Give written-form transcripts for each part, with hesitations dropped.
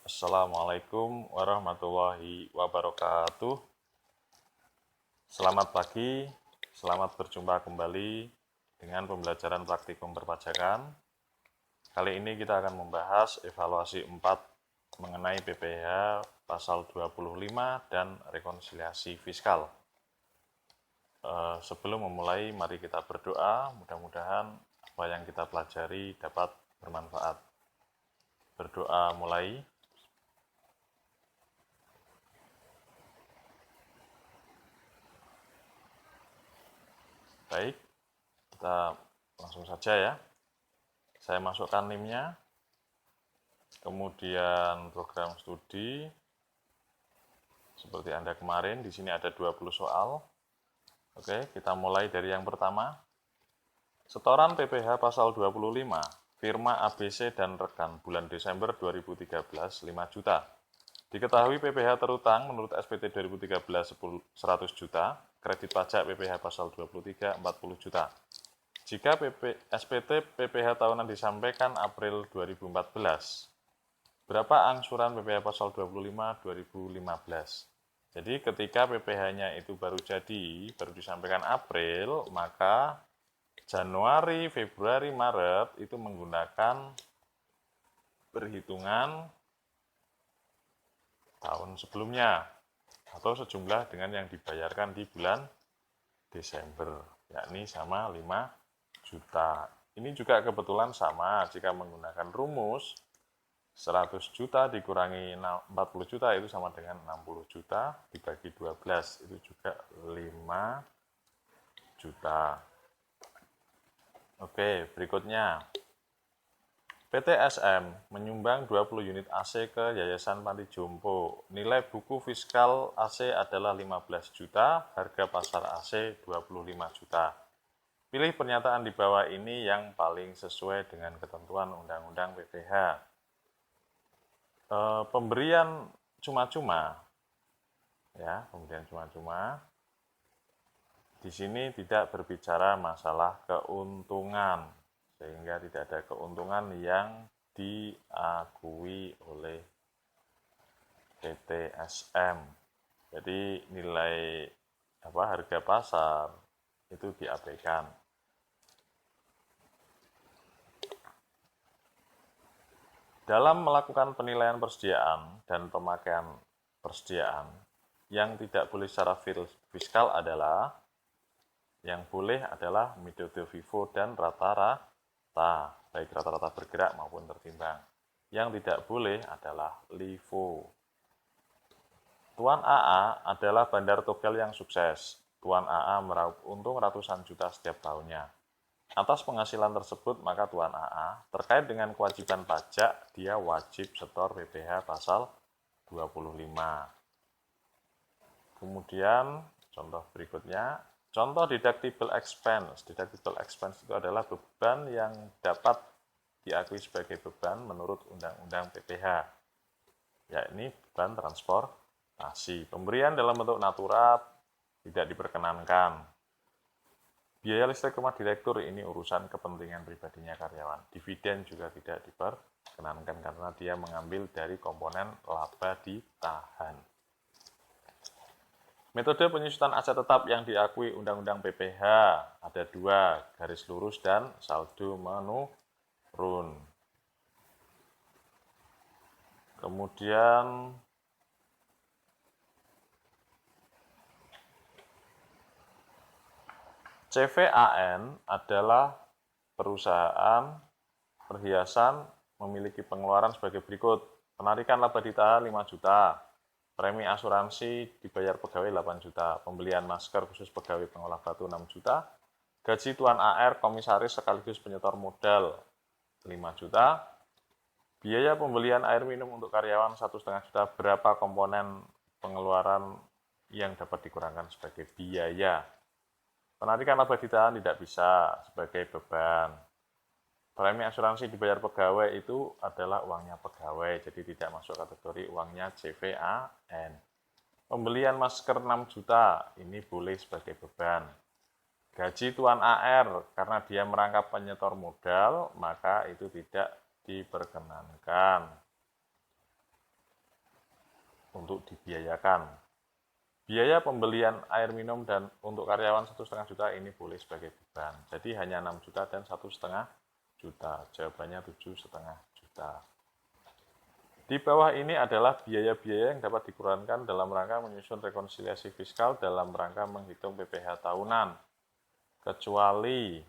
Assalamualaikum warahmatullahi wabarakatuh. Selamat pagi, selamat berjumpa kembali dengan pembelajaran praktikum perpajakan. Kali ini kita akan membahas evaluasi 4 mengenai PPh pasal 25 dan rekonsiliasi fiskal. Sebelum memulai, mari kita berdoa, mudah-mudahan apa yang kita pelajari dapat bermanfaat. Berdoa mulai. Baik, kita langsung saja ya. Saya masukkan NIM-nya, kemudian program studi, seperti Anda kemarin, di sini ada 20 soal. Oke, kita mulai dari yang pertama. Setoran PPh pasal 25, firma ABC dan rekan bulan Desember 2013 5 juta. Diketahui PPh terutang menurut SPT 2013 100 juta, kredit pajak PPh pasal 23 40 juta. Jika SPT PPh tahunan disampaikan April 2014, berapa angsuran PPh pasal 25 2015? Jadi ketika PPh-nya itu baru disampaikan April, maka Januari, Februari, Maret itu menggunakan perhitungan tahun sebelumnya atau sejumlah dengan yang dibayarkan di bulan Desember, yakni sama 5 juta. Ini juga kebetulan sama jika menggunakan rumus 100 juta dikurangi 40 juta itu sama dengan 60 juta dibagi 12 itu juga 5 juta. Oke, berikutnya. PT SM menyumbang 20 unit AC ke Yayasan Panti Jompo. Nilai buku fiskal AC adalah 15 juta, harga pasar AC 25 juta. Pilih pernyataan di bawah ini yang paling sesuai dengan ketentuan Undang-Undang PPh. Pemberian cuma-cuma, ya, pemberian cuma-cuma. Di sini tidak berbicara masalah keuntungan, sehingga tidak ada keuntungan yang diakui oleh PT SM. Jadi nilai harga pasar itu diabaikan. Dalam melakukan penilaian persediaan dan pemakaian persediaan, yang tidak boleh secara fiskal adalah yang boleh adalah metode FIFO dan rata-rata, baik rata-rata bergerak maupun tertimbang. Yang tidak boleh adalah LIFO. Tuan AA adalah bandar togel yang sukses. Tuan AA meraup untung ratusan juta setiap tahunnya. Atas penghasilan tersebut, maka Tuan AA terkait dengan kewajiban pajak, dia wajib setor PPh pasal 25. Kemudian, contoh berikutnya, contoh deductible expense. Deductible expense itu adalah beban yang dapat diakui sebagai beban menurut Undang-Undang PPh, yakni beban transportasi. Pemberian dalam bentuk natural tidak diperkenankan. Biaya listrik rumah direktur ini urusan kepentingan pribadinya karyawan. Dividen juga tidak diperkenankan karena dia mengambil dari komponen laba ditahan. Metode penyusutan aset tetap yang diakui Undang-Undang PPh ada 2, garis lurus dan saldo menurun. Kemudian CVAN adalah perusahaan perhiasan memiliki pengeluaran sebagai berikut. Penarikan laba ditahan 5 juta. Premi asuransi dibayar pegawai 8 juta, pembelian masker khusus pegawai pengolah batu 6 juta, gaji Tuan AR komisaris sekaligus penyetor modal 5 juta, biaya pembelian air minum untuk karyawan 1,5 juta. Berapa komponen pengeluaran yang dapat dikurangkan sebagai biaya? Penarikan laba ditahan tidak bisa sebagai beban. Premi asuransi dibayar pegawai itu adalah uangnya pegawai, jadi tidak masuk kategori uangnya CVAN. Pembelian masker 6 juta, ini boleh sebagai beban. Gaji Tuan AR, karena dia merangkap penyetor modal, maka itu tidak diperkenankan. untuk dibiayakan. Biaya pembelian air minum dan untuk karyawan 1,5 juta ini boleh sebagai beban. Jadi hanya 6 juta dan 1,5 juta. Jawabannya 7,5 juta. Di bawah ini adalah biaya-biaya yang dapat dikurangkan dalam rangka menyusun rekonsiliasi fiskal dalam rangka menghitung PPh tahunan. Kecuali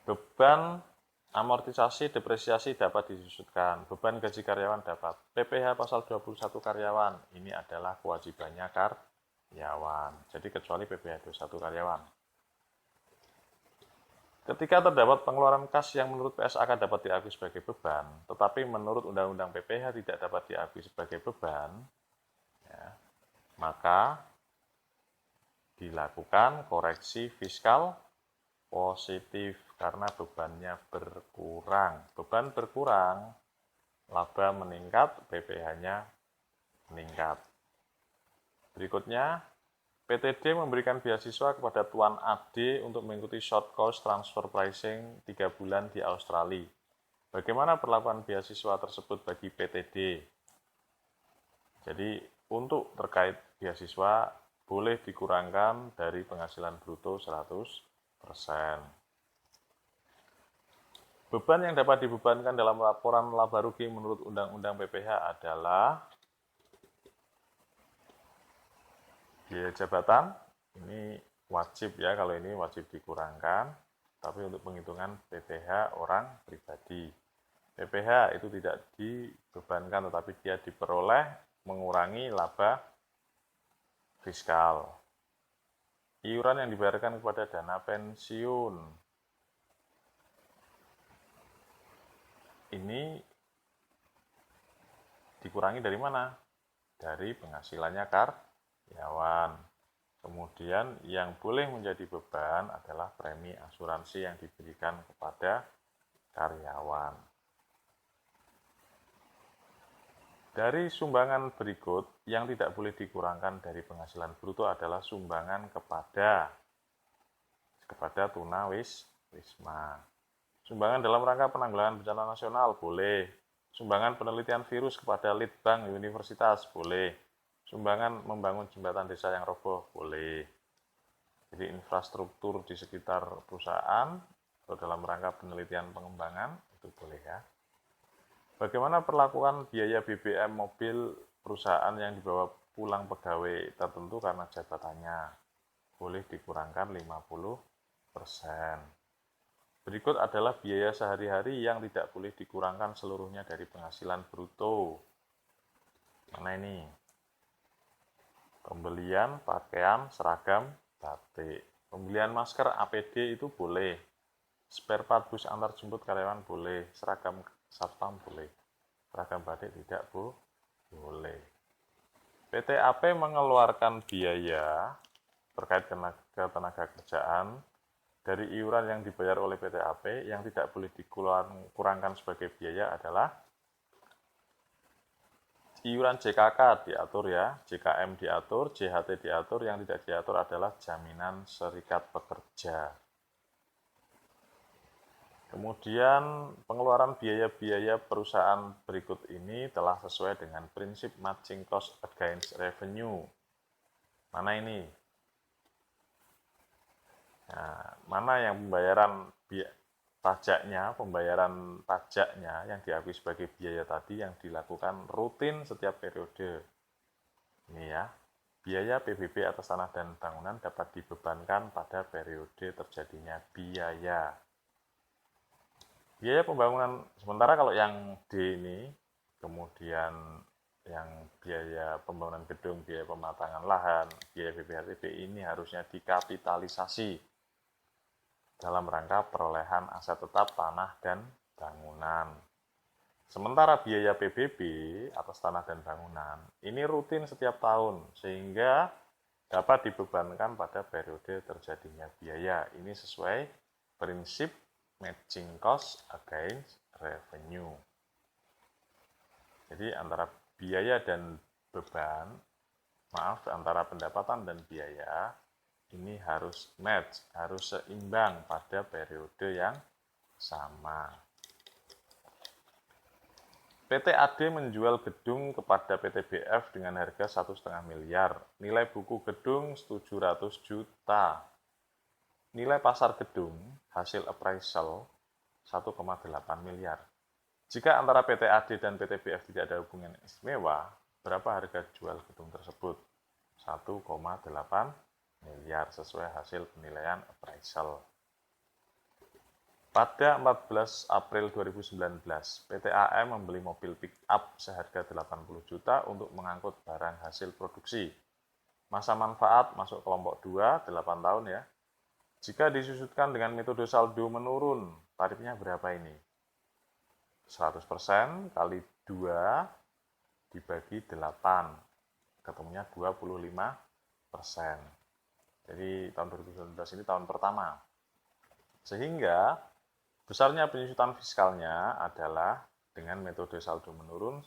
beban amortisasi depresiasi dapat disusutkan, beban gaji karyawan dapat. PPh pasal 21 karyawan, ini adalah kewajibannya karyawan. Jadi kecuali PPh 21 karyawan. Ketika terdapat pengeluaran kas yang menurut PSAK dapat diakui sebagai beban, tetapi menurut Undang-Undang PPh tidak dapat diakui sebagai beban, ya, maka dilakukan koreksi fiskal positif karena bebannya berkurang. Beban berkurang, laba meningkat, PPh-nya meningkat. Berikutnya, PTD memberikan beasiswa kepada Tuan AD untuk mengikuti short course transfer pricing 3 bulan di Australia. Bagaimana perlakuan beasiswa tersebut bagi PTD? Jadi, untuk terkait beasiswa, boleh dikurangkan dari penghasilan bruto 100%. Beban yang dapat dibebankan dalam laporan laba rugi menurut Undang-Undang PPh adalah biaya jabatan, ini wajib ya, kalau ini wajib dikurangkan, tapi untuk penghitungan PPh orang pribadi. PPh itu tidak dibebankan, tetapi dia diperoleh mengurangi laba fiskal. Iuran yang dibayarkan kepada dana pensiun, ini dikurangi dari mana? Dari penghasilannya karyawan. Kemudian yang boleh menjadi beban adalah premi asuransi yang diberikan kepada karyawan. Dari sumbangan berikut, yang tidak boleh dikurangkan dari penghasilan bruto adalah sumbangan kepada tunawisma. Sumbangan dalam rangka penanggulangan bencana nasional boleh. Sumbangan penelitian virus kepada Litbang Universitas boleh. Sumbangan membangun jembatan desa yang roboh boleh. Jadi infrastruktur di sekitar perusahaan atau dalam rangka penelitian pengembangan itu boleh ya. Bagaimana perlakuan biaya BBM mobil perusahaan yang dibawa pulang pegawai tertentu karena jabatannya? Boleh dikurangkan 50%. Berikut adalah biaya sehari-hari yang tidak boleh dikurangkan seluruhnya dari penghasilan bruto. Mana ini? Pembelian pakaian seragam batik. Pembelian masker APD itu boleh. Spare part bus antar jemput karyawan boleh. Seragam satpam boleh. Seragam batik tidak boleh. PT AP mengeluarkan biaya terkait tenaga kerjaan dari iuran yang dibayar oleh PT AP. Yang tidak boleh dikurangkan sebagai biaya adalah iuran JKK diatur ya, JKM diatur, JHT diatur, yang tidak diatur adalah jaminan serikat pekerja. Kemudian pengeluaran biaya-biaya perusahaan berikut ini telah sesuai dengan prinsip matching cost against revenue. Mana ini? Nah, mana yang pembayaran pajaknya yang diakui sebagai biaya tadi yang dilakukan rutin setiap periode. Ini ya, biaya PBB atas tanah dan bangunan dapat dibebankan pada periode terjadinya biaya. Biaya pembangunan, sementara kalau yang D ini, kemudian yang biaya pembangunan gedung, biaya pematangan lahan, biaya BPHTB ini harusnya dikapitalisasi dalam rangka perolehan aset tetap tanah dan bangunan. Sementara biaya PBB atas tanah dan bangunan ini rutin setiap tahun sehingga dapat dibebankan pada periode terjadinya biaya. Ini sesuai prinsip matching cost against revenue. Jadi antara biaya dan beban, antara pendapatan dan biaya ini harus match, harus seimbang pada periode yang sama. PT AD menjual gedung kepada PT BF dengan harga 1,5 miliar. Nilai buku gedung 700 juta. Nilai pasar gedung hasil appraisal 1,8 miliar. Jika antara PT AD dan PT BF tidak ada hubungan istimewa, berapa harga jual gedung tersebut? 1,8 miliar sesuai hasil penilaian appraisal. Pada 14 April 2019, PT AM membeli mobil pick-up seharga 80 juta untuk mengangkut barang hasil produksi. Masa manfaat masuk kelompok 2, 8 tahun ya. Jika disusutkan dengan metode saldo menurun, tarifnya berapa ini? 100% kali 2 dibagi 8, ketemunya 25%. Jadi tahun 2019 ini tahun pertama. Sehingga besarnya penyusutan fiskalnya adalah dengan metode saldo menurun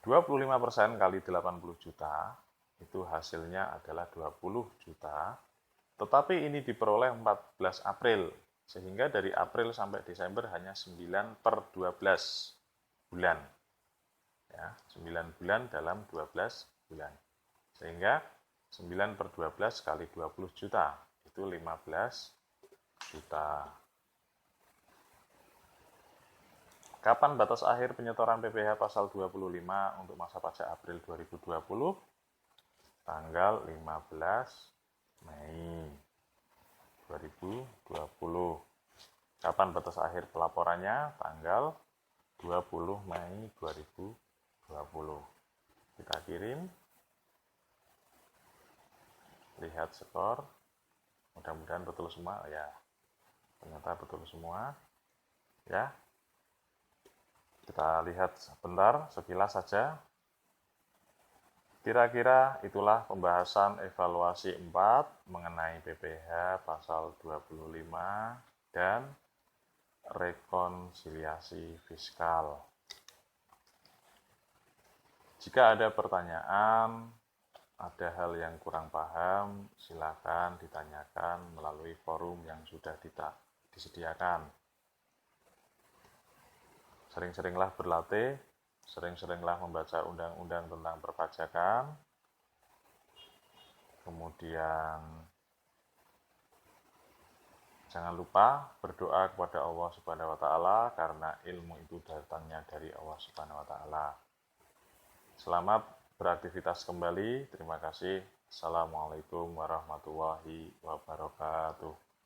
25% kali 80 juta, itu hasilnya adalah 20 juta, tetapi ini diperoleh 14 April, sehingga dari April sampai Desember hanya 9/12 bulan. Ya, 9 bulan dalam 12 bulan. Sehingga 9/12 kali 20 juta, itu 15 juta. Kapan batas akhir penyetoran PPh pasal 25 untuk masa pajak April 2020? Tanggal 15 Mei 2020. Kapan batas akhir pelaporannya? Tanggal 20 Mei 2020. Kita kirim. Lihat skor. Mudah-mudahan betul semua. Ya, ternyata betul semua. Ya. Kita lihat sebentar, sekilas saja. Kira-kira itulah pembahasan evaluasi 4 mengenai PPh pasal 25 dan rekonsiliasi fiskal. Jika ada pertanyaan, ada hal yang kurang paham, silakan ditanyakan melalui forum yang sudah disediakan. Sering-seringlah berlatih, sering-seringlah membaca undang-undang tentang perpajakan, kemudian jangan lupa berdoa kepada Allah Subhanahu wa Ta'ala, karena ilmu itu datangnya dari Allah Subhanahu wa Ta'ala. Selamat beraktivitas kembali. Terima kasih. Assalamualaikum warahmatullahi wabarakatuh.